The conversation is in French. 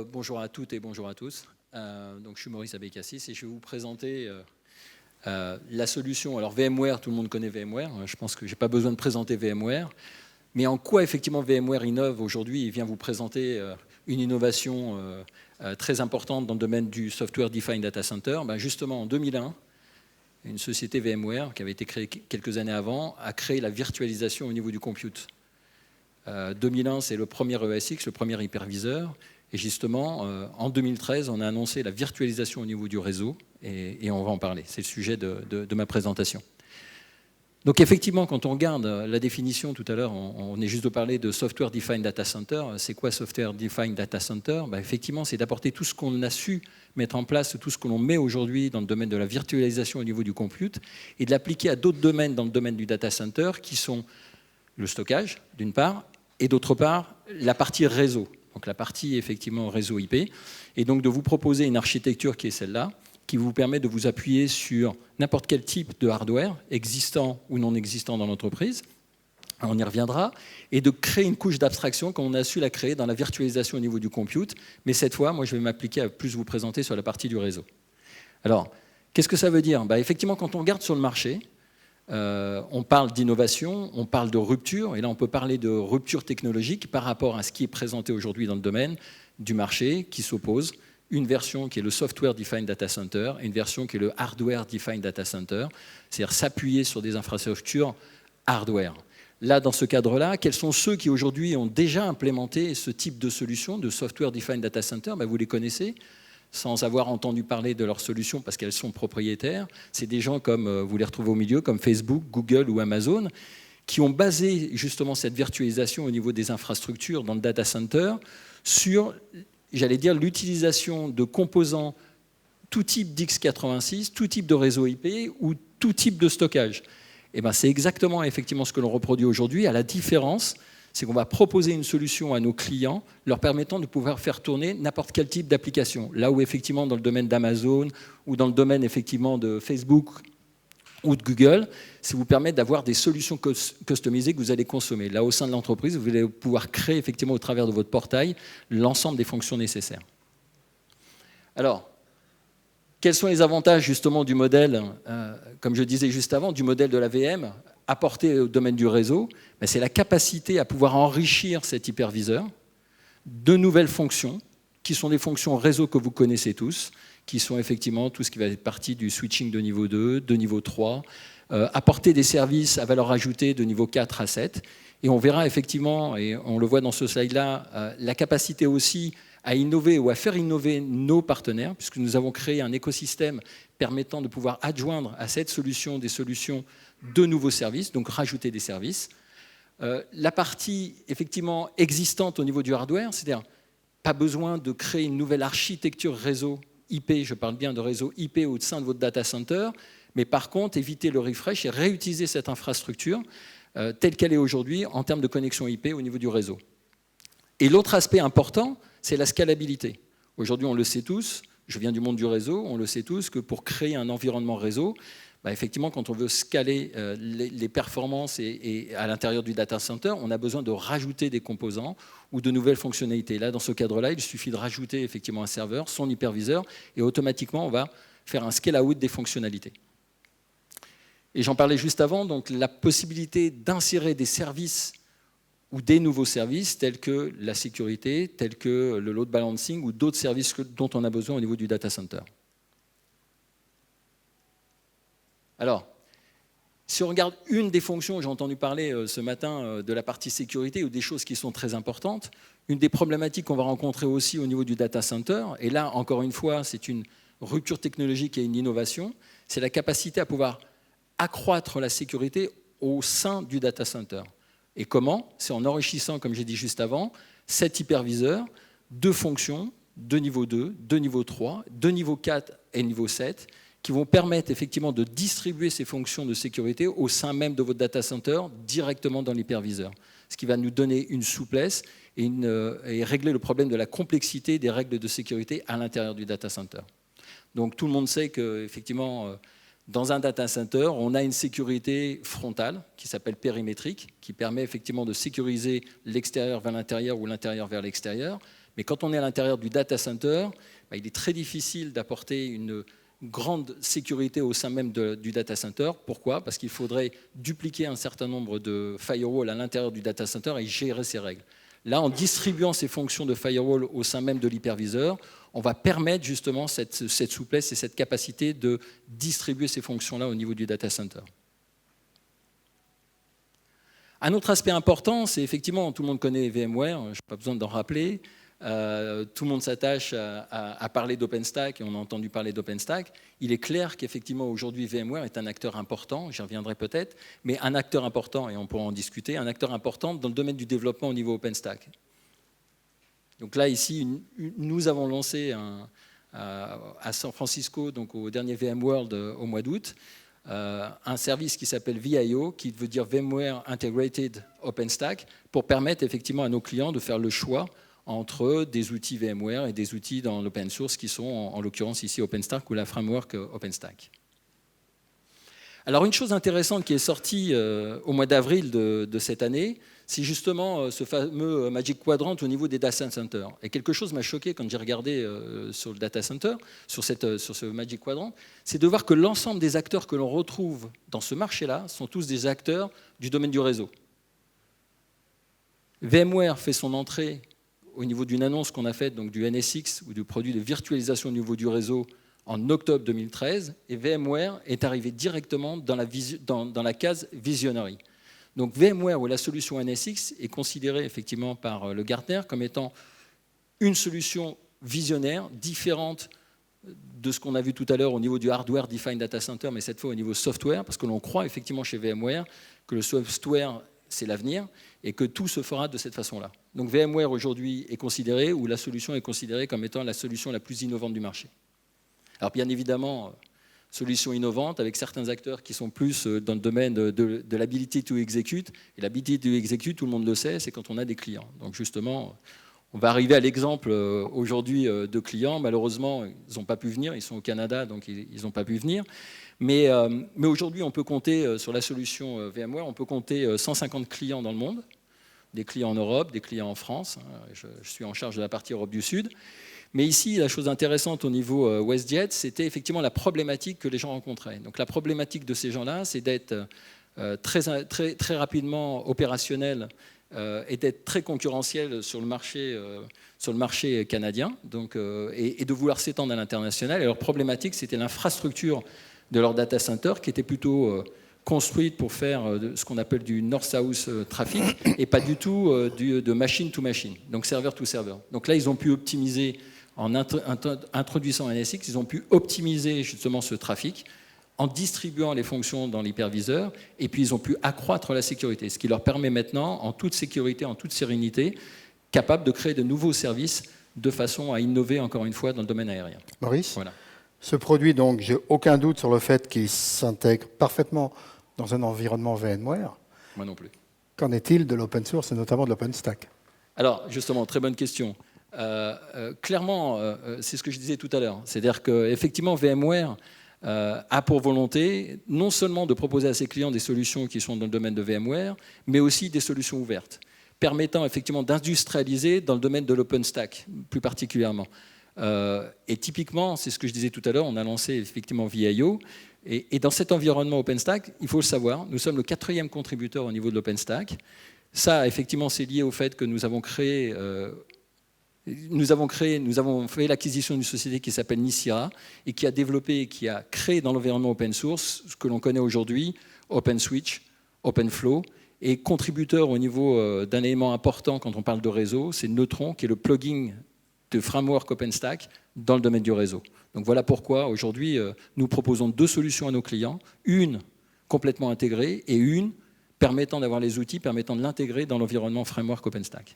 Bonjour à toutes et bonjour à tous. Donc, je suis Maurice Abécassis et je vais vous présenter la solution. Alors VMware, tout le monde connaît VMware. Je pense que je n'ai pas besoin de présenter VMware. Mais en quoi effectivement VMware innove aujourd'hui? Il vient vous présenter une innovation très importante dans le domaine du Software Defined Data Center. Justement, en 2001, une société VMware, qui avait été créée quelques années avant, a créé la virtualisation au niveau du compute. 2001, c'est le premier ESX, le premier hyperviseur. Et justement, en 2013, on a annoncé la virtualisation au niveau du réseau, et on va en parler. C'est le sujet de ma présentation. Donc effectivement, quand on regarde la définition tout à l'heure, on est juste de parler de Software Defined Data Center. C'est quoi Software Defined Data Center? Effectivement, c'est d'apporter tout ce qu'on a su mettre en place, tout ce que l'on met aujourd'hui dans le domaine de la virtualisation au niveau du compute, et de l'appliquer à d'autres domaines dans le domaine du data center, qui sont le stockage, d'une part, et d'autre part, la partie réseau. Donc la partie effectivement réseau IP, et donc de vous proposer une architecture qui est celle-là, qui vous permet de vous appuyer sur n'importe quel type de hardware, existant ou non existant dans l'entreprise, on y reviendra, et de créer une couche d'abstraction comme on a su la créer dans la virtualisation au niveau du compute, mais cette fois, moi je vais m'appliquer à plus vous présenter sur la partie du réseau. Alors, qu'est-ce que ça veut dire? Effectivement, quand on regarde sur le marché, on parle d'innovation, on parle de rupture, et là on peut parler de rupture technologique par rapport à ce qui est présenté aujourd'hui dans le domaine du marché, qui s'oppose une version qui est le Software Defined Data Center et une version qui est le Hardware Defined Data Center, c'est-à-dire s'appuyer sur des infrastructures hardware. Là, dans ce cadre-là, quels sont ceux qui aujourd'hui ont déjà implémenté ce type de solution de Software Defined Data Center? Vous les connaissez, sans avoir entendu parler de leurs solutions parce qu'elles sont propriétaires. C'est des gens comme, vous les retrouvez au milieu, comme Facebook, Google ou Amazon, qui ont basé justement cette virtualisation au niveau des infrastructures dans le data center sur, j'allais dire, l'utilisation de composants tout type d'X86, tout type de réseau IP ou tout type de stockage. C'est exactement effectivement ce que l'on reproduit aujourd'hui, à la différence, c'est qu'on va proposer une solution à nos clients leur permettant de pouvoir faire tourner n'importe quel type d'application. Là où effectivement dans le domaine d'Amazon ou dans le domaine effectivement de Facebook ou de Google, ça vous permet d'avoir des solutions customisées que vous allez consommer. Là, au sein de l'entreprise, vous allez pouvoir créer effectivement au travers de votre portail l'ensemble des fonctions nécessaires. Alors, quels sont les avantages justement du modèle, comme je disais juste avant, du modèle de la VM apporté au domaine du réseau? C'est la capacité à pouvoir enrichir cet hyperviseur de nouvelles fonctions, qui sont des fonctions réseau que vous connaissez tous, qui sont effectivement tout ce qui va être partie du switching de niveau 2, de niveau 3, apporter des services à valeur ajoutée de niveau 4 à 7. Et on verra effectivement, et on le voit dans ce slide-là, la capacité aussi à innover ou à faire innover nos partenaires, puisque nous avons créé un écosystème permettant de pouvoir adjoindre à cette solution des solutions de nouveaux services, donc rajouter des services. La partie effectivement existante au niveau du hardware, c'est-à-dire pas besoin de créer une nouvelle architecture réseau IP, je parle bien de réseau IP au sein de votre data center, mais par contre éviter le refresh et réutiliser cette infrastructure telle qu'elle est aujourd'hui en termes de connexion IP au niveau du réseau. Et l'autre aspect important, c'est la scalabilité. Aujourd'hui, on le sait tous, je viens du monde du réseau, on le sait tous que pour créer un environnement réseau, effectivement, quand on veut scaler les performances et à l'intérieur du data center, on a besoin de rajouter des composants ou de nouvelles fonctionnalités. Là, dans ce cadre-là, il suffit de rajouter effectivement un serveur, son hyperviseur, et automatiquement, on va faire un scale-out des fonctionnalités. Et j'en parlais juste avant, donc la possibilité d'insérer des services ou des nouveaux services tels que la sécurité, tels que le load balancing ou d'autres services dont on a besoin au niveau du data center. Alors, si on regarde une des fonctions, j'ai entendu parler ce matin de la partie sécurité ou des choses qui sont très importantes, une des problématiques qu'on va rencontrer aussi au niveau du data center, et là, encore une fois, c'est une rupture technologique et une innovation, c'est la capacité à pouvoir accroître la sécurité au sein du data center. Et comment? C'est en enrichissant, comme j'ai dit juste avant, cet hyperviseur de fonctions de niveau 2, de niveau 3, de niveau 4 et niveau 7, qui vont permettre effectivement de distribuer ces fonctions de sécurité au sein même de votre data center directement dans l'hyperviseur. Ce qui va nous donner une souplesse et régler le problème de la complexité des règles de sécurité à l'intérieur du data center. Donc tout le monde sait qu'effectivement, dans un data center, on a une sécurité frontale qui s'appelle périmétrique, qui permet effectivement de sécuriser l'extérieur vers l'intérieur ou l'intérieur vers l'extérieur. Mais quand on est à l'intérieur du data center, il est très difficile d'apporter une grande sécurité au sein même du data center. Pourquoi? Parce qu'il faudrait dupliquer un certain nombre de firewalls à l'intérieur du data center et gérer ces règles. Là, en distribuant ces fonctions de firewall au sein même de l'hyperviseur, on va permettre justement cette souplesse et cette capacité de distribuer ces fonctions-là au niveau du data center. Un autre aspect important, c'est effectivement, tout le monde connaît VMware, je n'ai pas besoin d'en rappeler. Tout le monde s'attache à parler d'OpenStack et on a entendu parler d'OpenStack. Il est clair qu'effectivement aujourd'hui VMware est un acteur important, j'y reviendrai peut-être, mais un acteur important, et on pourra en discuter, un acteur important dans le domaine du développement au niveau OpenStack. Donc là ici, nous avons lancé à San Francisco, donc au dernier VMworld au mois d'août, un service qui s'appelle VIO, qui veut dire VMware Integrated OpenStack, pour permettre effectivement à nos clients de faire le choix entre des outils VMware et des outils dans l'open source qui sont, en l'occurrence ici OpenStack ou la framework OpenStack. Alors une chose intéressante qui est sortie au mois d'avril de cette année, c'est justement ce fameux Magic Quadrant au niveau des data centers. Et quelque chose m'a choqué quand j'ai regardé sur le data center, sur ce Magic Quadrant, c'est de voir que l'ensemble des acteurs que l'on retrouve dans ce marché-là sont tous des acteurs du domaine du réseau. VMware fait son entrée au niveau d'une annonce qu'on a faite, donc du NSX, ou du produit de virtualisation au niveau du réseau, en octobre 2013, et VMware est arrivé directement dans la case Visionary. Donc VMware ou la solution NSX est considérée effectivement par le Gartner comme étant une solution visionnaire, différente de ce qu'on a vu tout à l'heure au niveau du hardware defined data center, mais cette fois au niveau software, parce que l'on croit effectivement chez VMware que le software c'est l'avenir, et que tout se fera de cette façon-là. Donc VMware aujourd'hui est considéré, ou la solution est considérée comme étant la solution la plus innovante du marché. Alors bien évidemment, solution innovante avec certains acteurs qui sont plus dans le domaine de l'ability to execute, et l'ability to execute, tout le monde le sait, c'est quand on a des clients. Donc justement, on va arriver à l'exemple aujourd'hui de clients, malheureusement, ils n'ont pas pu venir, ils sont au Canada, donc ils n'ont pas pu venir. Mais aujourd'hui, on peut compter sur la solution VMware, on peut compter 150 clients dans le monde, des clients en Europe, des clients en France. Je suis en charge de la partie Europe du Sud. Mais ici, la chose intéressante au niveau WestJet, c'était effectivement la problématique que les gens rencontraient. Donc la problématique de ces gens-là, c'est d'être très rapidement opérationnel et d'être très concurrentiel sur le marché canadien, donc, et de vouloir s'étendre à l'international. Et leur problématique, c'était l'infrastructure de leur data center qui était plutôt construite pour faire ce qu'on appelle du north-south traffic et pas du tout de machine to machine, donc serveur to serveur. Donc là, ils ont pu optimiser, en introduisant NSX, ils ont pu optimiser justement ce trafic en distribuant les fonctions dans l'hyperviseur, et puis ils ont pu accroître la sécurité, ce qui leur permet maintenant, en toute sécurité, en toute sérénité, capable de créer de nouveaux services de façon à innover encore une fois dans le domaine aérien. Maurice, voilà. Ce produit, donc, j'ai aucun doute sur le fait qu'il s'intègre parfaitement dans un environnement VMware. Moi non plus. Qu'en est-il de l'open source et notamment de l'OpenStack? Alors, justement, très bonne question. Clairement, c'est ce que je disais tout à l'heure. C'est-à-dire qu'effectivement, VMware a pour volonté non seulement de proposer à ses clients des solutions qui sont dans le domaine de VMware, mais aussi des solutions ouvertes, permettant effectivement d'industrialiser dans le domaine de l'OpenStack, plus particulièrement. Et typiquement, c'est ce que je disais tout à l'heure, on a lancé effectivement VIO, et dans cet environnement OpenStack, il faut le savoir, nous sommes le 4e contributeur au niveau de l'OpenStack. Ça, effectivement, c'est lié au fait que nous avons fait l'acquisition d'une société qui s'appelle Nicira et qui a développé et qui a créé dans l'environnement open source ce que l'on connaît aujourd'hui, OpenSwitch, OpenFlow, et contributeur au niveau d'un élément important quand on parle de réseau, c'est Neutron, qui est le plugin de framework OpenStack dans le domaine du réseau. Donc voilà pourquoi aujourd'hui nous proposons 2 solutions à nos clients, une complètement intégrée et une permettant d'avoir les outils, permettant de l'intégrer dans l'environnement framework OpenStack.